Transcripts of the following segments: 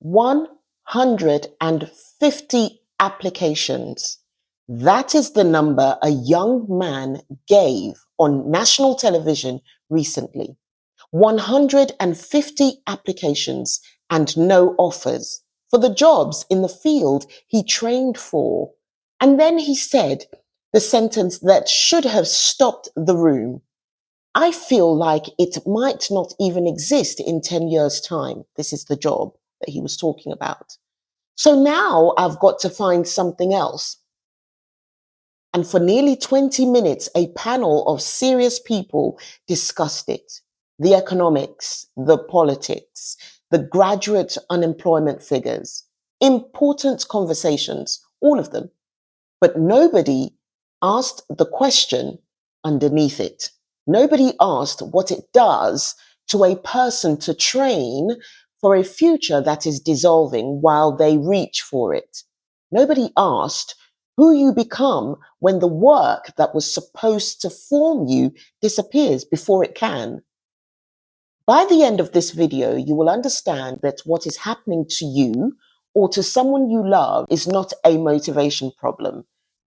150 applications. That is the number a young man gave on national television recently. 150 applications and no offers for the jobs in the field he trained for. And then he said the sentence that should have stopped the room. I feel like it might not even exist in 10 years' time. This is the job that he was talking about. So now I've got to find something else. And for nearly 20 minutes, a panel of serious people discussed it. The economics, the politics, the graduate unemployment figures, important conversations, all of them. But nobody asked the question underneath it. Nobody asked what it does to a person to train for a future that is dissolving while they reach for it. Nobody asked who you become when the work that was supposed to form you disappears before it can. By the end of this video, you will understand that what is happening to you or to someone you love is not a motivation problem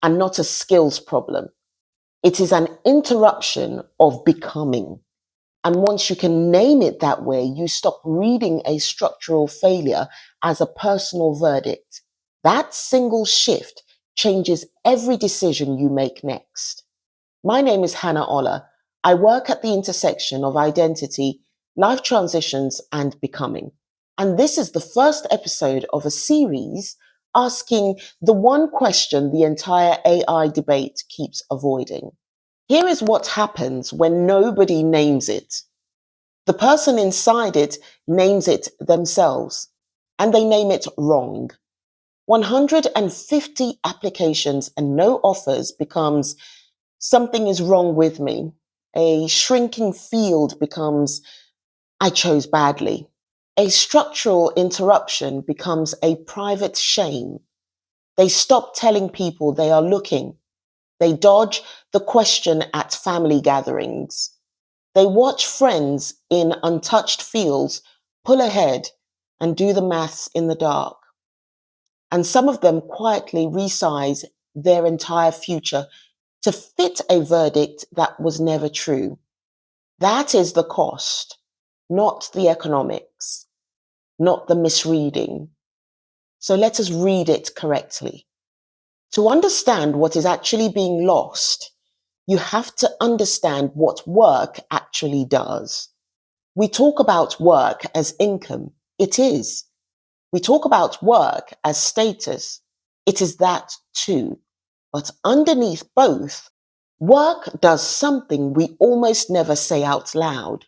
and not a skills problem. It is an interruption of becoming. And once you can name it that way, you stop reading a structural failure as a personal verdict. That single shift changes every decision you make next. My name is Hannah Ola. I work at the intersection of identity, life transitions, and becoming. And this is the first episode of a series asking the one question the entire AI debate keeps avoiding. Here is what happens when nobody names it. The person inside it names it themselves, and they name it wrong. 150 applications and no offers becomes something is wrong with me. A shrinking field becomes I chose badly. A structural interruption becomes a private shame. They stop telling people they are looking. They dodge the question at family gatherings. They watch friends in untouched fields pull ahead and do the maths in the dark. And some of them quietly resize their entire future to fit a verdict that was never true. That is the cost, not the economics, not the misreading. So let us read it correctly. To understand what is actually being lost, you have to understand what work actually does. We talk about work as income. It is. We talk about work as status. It is that too. But underneath both, work does something we almost never say out loud.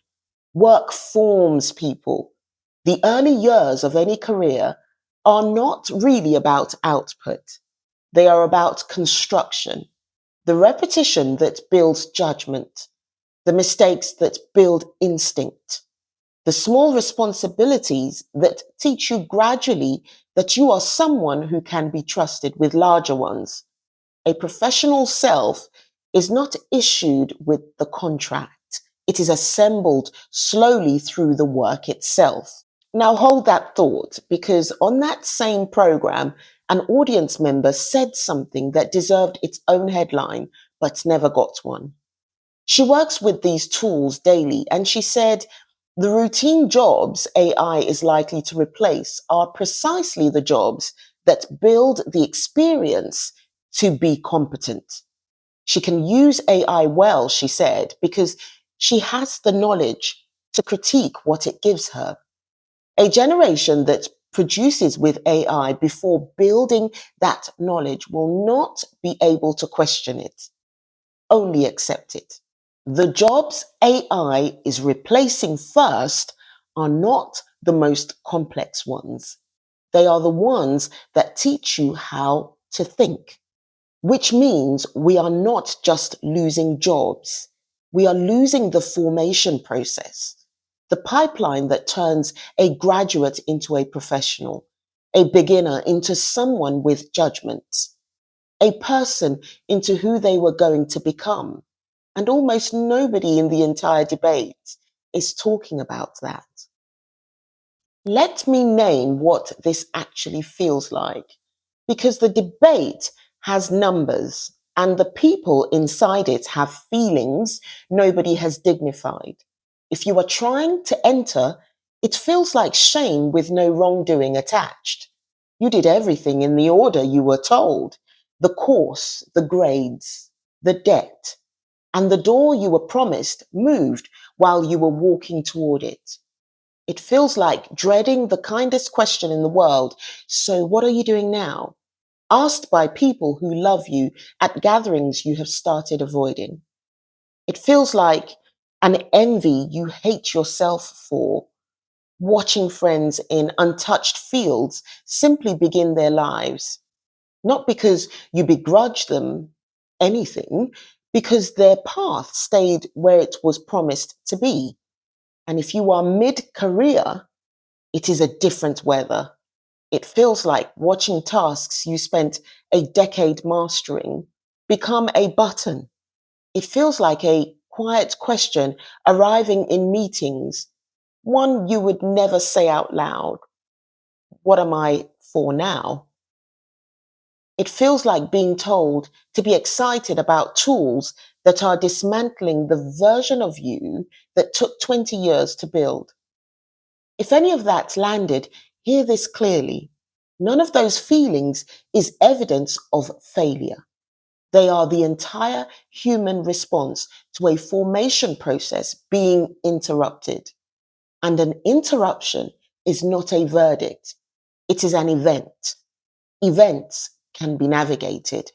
Work forms people. The early years of any career are not really about output. They are about construction, the repetition that builds judgment, the mistakes that build instinct, the small responsibilities that teach you gradually that you are someone who can be trusted with larger ones. A professional self is not issued with the contract. It is assembled slowly through the work itself. Now hold that thought, because on that same program, an audience member said something that deserved its own headline, but never got one. She works with these tools daily, and she said, the routine jobs AI is likely to replace are precisely the jobs that build the experience to be competent. She can use AI well, she said, because she has the knowledge to critique what it gives her. A generation that produces with AI before building that knowledge will not be able to question it, only accept it. The jobs AI is replacing first are not the most complex ones. They are the ones that teach you how to think, which means we are not just losing jobs. We are losing the formation process, the pipeline that turns a graduate into a professional, a beginner into someone with judgment, a person into who they were going to become. And almost nobody in the entire debate is talking about that. Let me name what this actually feels like, because the debate has numbers and the people inside it have feelings nobody has dignified. If you are trying to enter, it feels like shame with no wrongdoing attached. You did everything in the order you were told: the course, the grades, the debt, and the door you were promised moved while you were walking toward it. It feels like dreading the kindest question in the world: so, what are you doing now? Asked by people who love you at gatherings you have started avoiding. It feels like an envy you hate yourself for, watching friends in untouched fields simply begin their lives, not because you begrudge them anything, because their path stayed where it was promised to be. And if you are mid career, it is a different weather. It feels like watching tasks you spent a decade mastering become a button. It feels like a quiet question arriving in meetings, one you would never say out loud: what am I for now? It feels like being told to be excited about tools that are dismantling the version of you that took 20 years to build. If any of that's landed, hear this clearly. None of those feelings is evidence of failure. They are the entire human response to a formation process being interrupted. And an interruption is not a verdict, it is an event. Events can be navigated.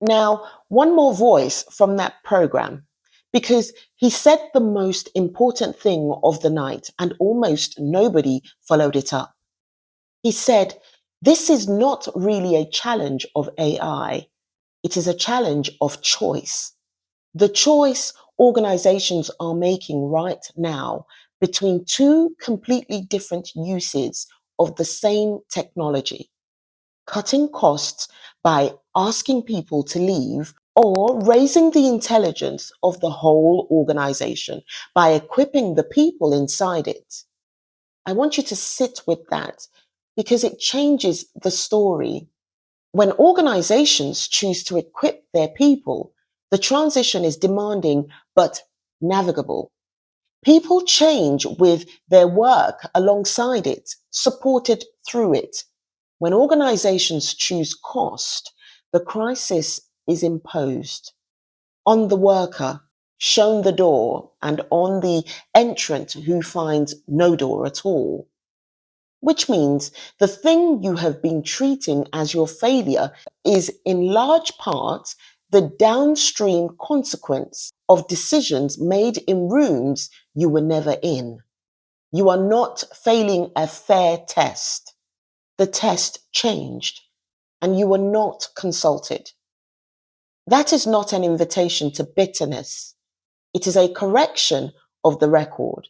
Now, one more voice from that program, because he said the most important thing of the night and almost nobody followed it up. He said, "This is not really a challenge of AI, it is a challenge of choice. The choice organizations are making right now between two completely different uses of the same technology: cutting costs by asking people to leave, or raising the intelligence of the whole organization by equipping the people inside it." I want you to sit with that because it changes the story. When organizations choose to equip their people, the transition is demanding but navigable. People change with their work alongside it, supported through it. When organizations choose cost, the crisis is imposed on the worker, shown the door, and on the entrant who finds no door at all. Which means the thing you have been treating as your failure is in large part the downstream consequence of decisions made in rooms you were never in. You are not failing a fair test. The test changed and you were not consulted. That is not an invitation to bitterness. It is a correction of the record.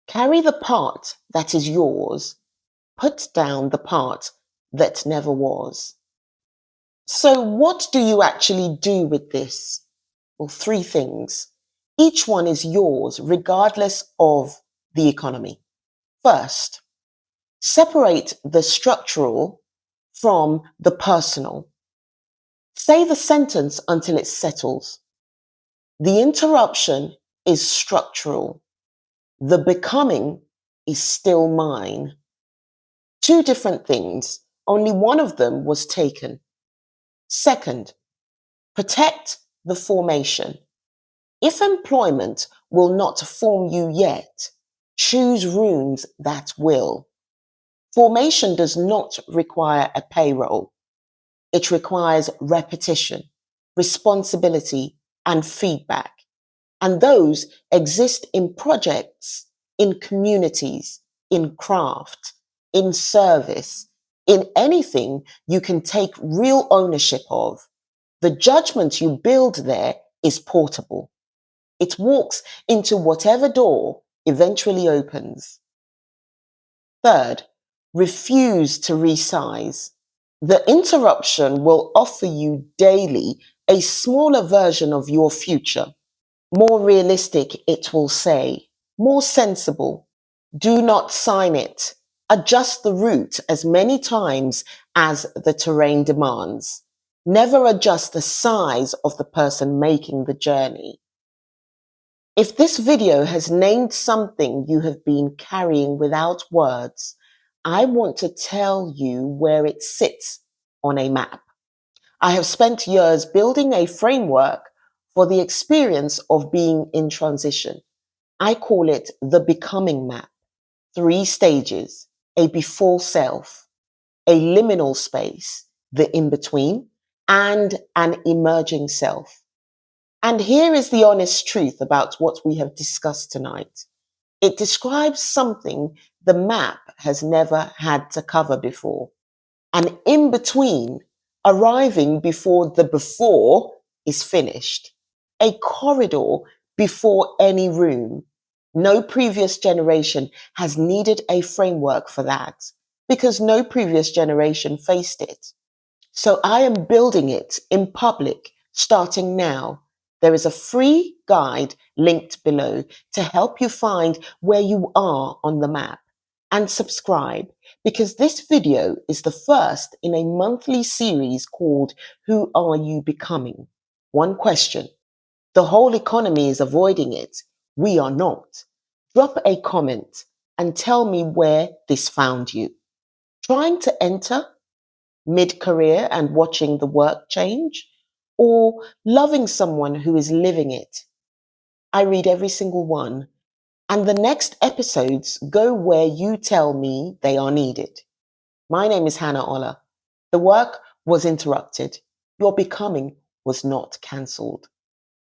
Carry the part that is yours. Put down the part that never was. So, what do you actually do with this? Well, three things. Each one is yours, regardless of the economy. First, separate the structural from the personal. Say the sentence until it settles. The interruption is structural. The becoming is still mine. Two different things. Only one of them was taken. Second, protect the formation. If employment will not form you yet, choose rooms that will. Formation does not require a payroll. It requires repetition, responsibility, and feedback. And those exist in projects, in communities, in craft, in service, in anything you can take real ownership of. The judgment you build there is portable. It walks into whatever door eventually opens. Third, refuse to resize. The interruption will offer you daily a smaller version of your future. More realistic, it will say, more sensible, Do not sign it. Adjust the route as many times as the terrain demands. Never adjust the size of the person making the journey. If this video has named something you have been carrying without words, I want to tell you where it sits on a map. I have spent years building a framework for the experience of being in transition. I call it the becoming map. 3 stages: a before self, a liminal space, the in between, and an emerging self. And here is the honest truth about what we have discussed tonight. It describes something the map has never had to cover before. An in between, arriving before the before is finished. A corridor before any room. No previous generation has needed a framework for that because no previous generation faced it. So I am building it in public starting now. There is a free guide linked below to help you find where you are on the map. And subscribe, because this video is the first in a monthly series called Who Are You Becoming? One question. The whole economy is avoiding it. We are not. Drop a comment and tell me where this found you. Trying to enter mid-career and watching the work change, or loving someone who is living it? I read every single one, and the next episodes go where you tell me they are needed. My name is Hannah Ola. The work was interrupted. Your becoming was not cancelled.